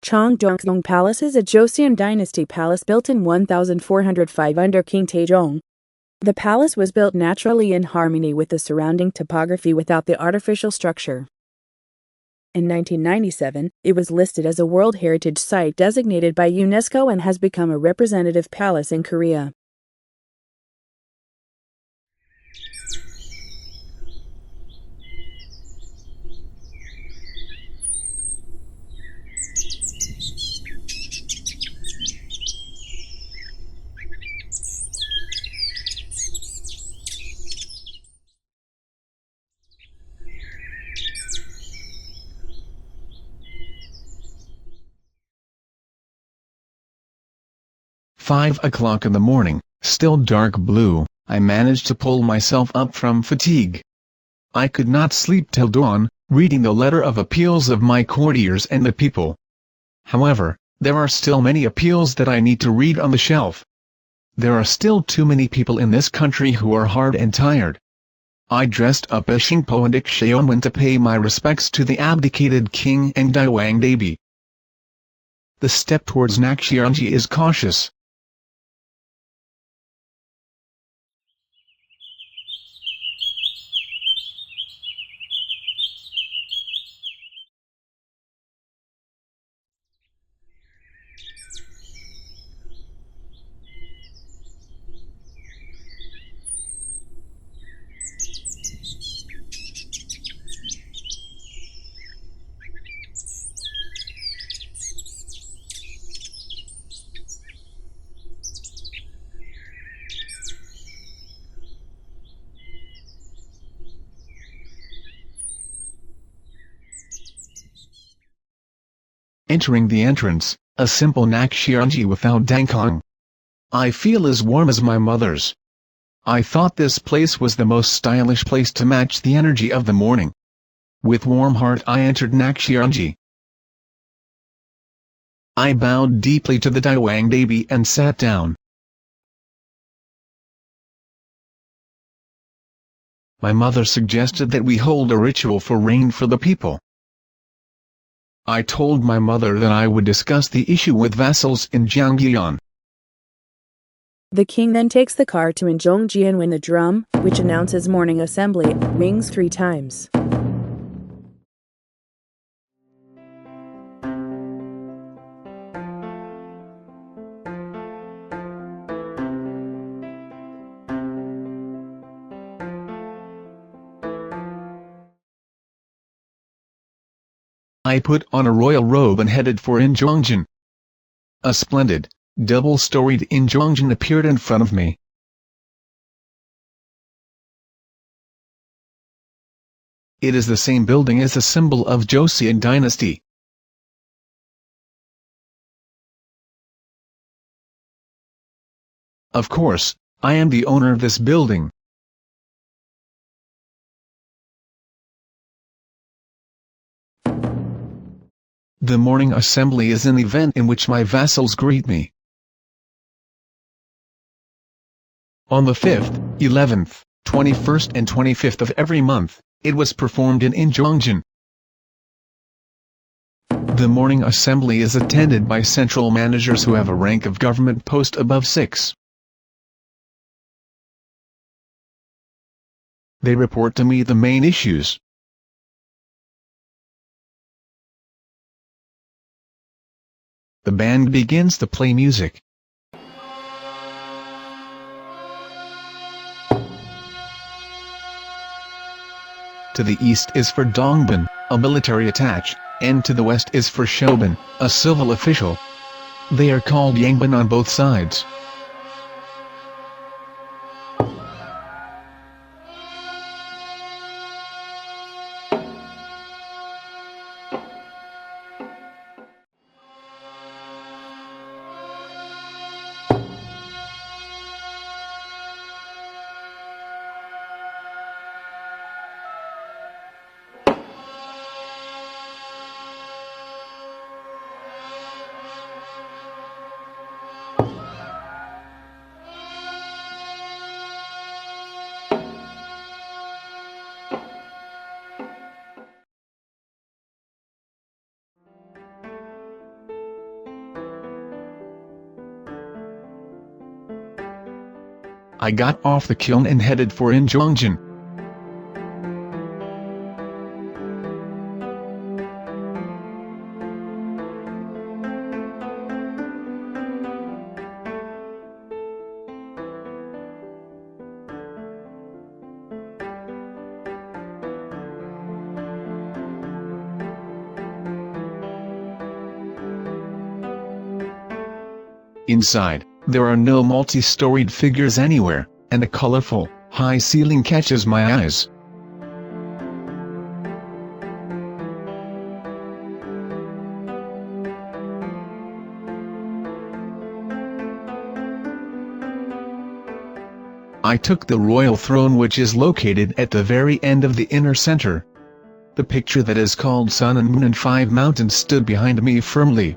Changdeokgung Palace is a Joseon dynasty palace built in 1405 under King Taejong. The palace was built naturally in harmony with the surrounding topography without the artificial structure. In 1997, it was listed as a World Heritage Site designated by UNESCO and has become a representative palace in Korea. "5 o'clock in the morning, still dark blue, I managed to pull myself up from fatigue. I could not sleep till dawn, reading the letter of appeals of my courtiers and the people. However, there are still many appeals that I need to read on the shelf. There are still too many people in this country who are hard and tired. I dressed up as Shingpo and Joseon went to pay my respects to the abdicated king and Daewangdaebi. The step towards Nakcheonji is cautious. Entering the entrance, a simple Nakcheonji without Dangkong. I feel as warm as my mother's. I thought this place was the most stylish place to match the energy of the morning. With warm heart I entered Nakcheonji. I bowed deeply to the Daewangdaebi and sat down. My mother suggested that we hold a ritual for rain for the people. I told my mother that I would discuss the issue with vassals in Changdeokgung. The king then takes the car to Injeongjian when the drum, which announces morning assembly, rings 3 times. I put on a royal robe and headed for Injeongjian. A splendid, double-storied Injeongjian appeared in front of me. It is the same building as the symbol of Joseon dynasty. Of course, I am the owner of this building. The morning assembly is an event in which my vassals greet me. On the 5th, 11th, 21st and 25th of every month, it was performed in Injeongjian. The morning assembly is attended by central managers who have a rank of government post above 6. They report to me the main issues. The band begins to play music. To the east is for Dongbin, a military attaché, and to the west is for Shobin, a civil official. They are called Yangbin on both sides. I got off the kiln and headed for Incheongjin. Inside, there are no multi-storied figures anywhere, and a colorful, high ceiling catches my eyes. I took the royal throne, which is located at the very end of the inner center. The picture that is called Sun and Moon and 5 mountains stood behind me firmly.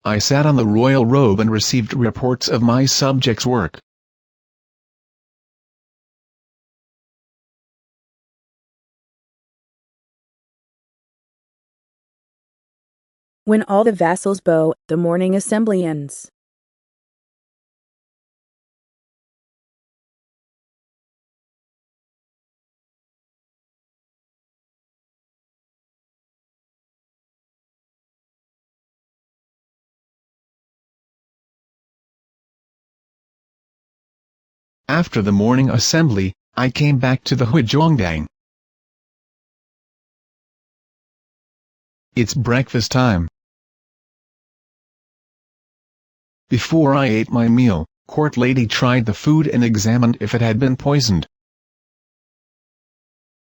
I sat on the royal robe and received reports of my subjects' work. When all the vassals bow, the morning assembly ends. After the morning assembly, I came back to the Huizhongdang. It's breakfast time. Before I ate my meal, court lady tried the food and examined if it had been poisoned.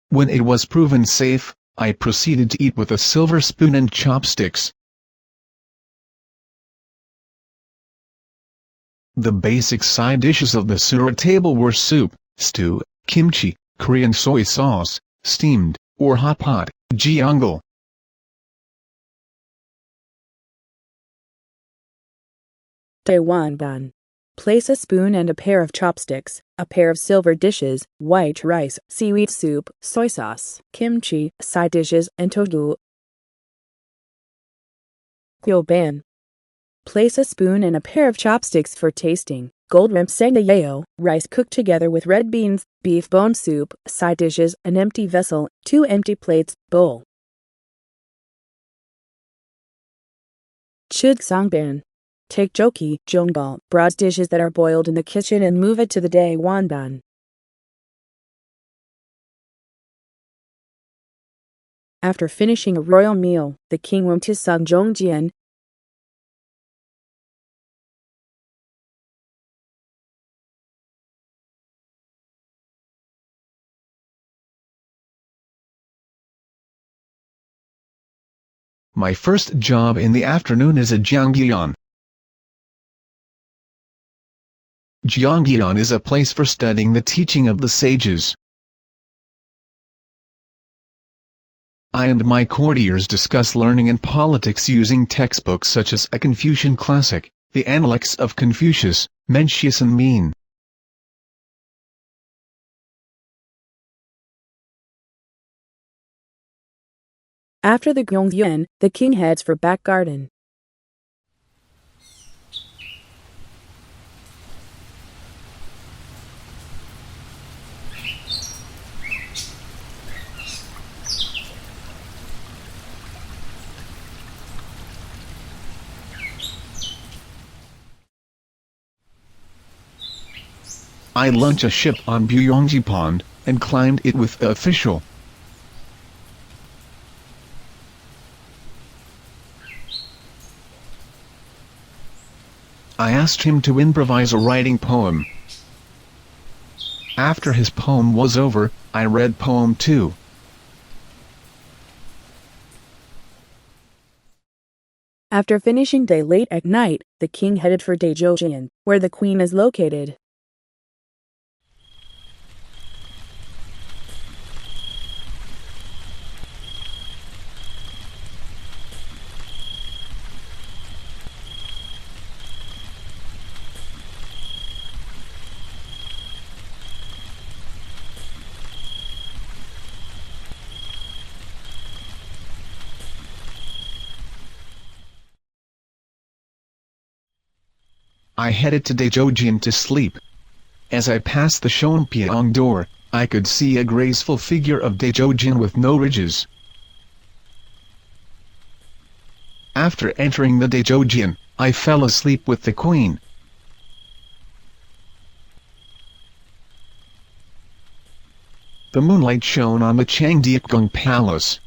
When it was proven safe, I proceeded to eat with a silver spoon and chopsticks. The basic side dishes of the sura table were soup, stew, kimchi, Korean soy sauce, steamed, or hot pot, jeongal. Daewonban. Place a spoon and a pair of chopsticks, a pair of silver dishes, white rice, seaweed soup, soy sauce, kimchi, side dishes, and tofu. Gyoban. Place a spoon and a pair of chopsticks for tasting. Gold rim sengayeo, rice cooked together with red beans, beef bone soup, side dishes, an empty vessel, 2 empty plates, bowl. Chugsangban. Take joki, jeongal, broad dishes that are boiled in the kitchen and move it to the daewonban. After finishing a royal meal, the king went to Changdeokgung. My first job in the afternoon is at Jeongyeon. Jeongyeon is a place for studying the teaching of the sages. I and my courtiers discuss learning and politics using textbooks such as A Confucian Classic, The Analects of Confucius, Mencius and Mean. After the Gyeongyuan, the king heads for back garden. I launched a ship on Byongji Pond, and climbed it with the official. I asked him to improvise a writing poem. After his poem was over, I read poem 2. After finishing day late at night, the king headed for Joseon, where the queen is located. I headed to Daejeon to sleep. As I passed the Shonpyeong door, I could see a graceful figure of Daejeon with no ridges. After entering the Daejeon, I fell asleep with the queen. The moonlight shone on the Changdeokgung palace,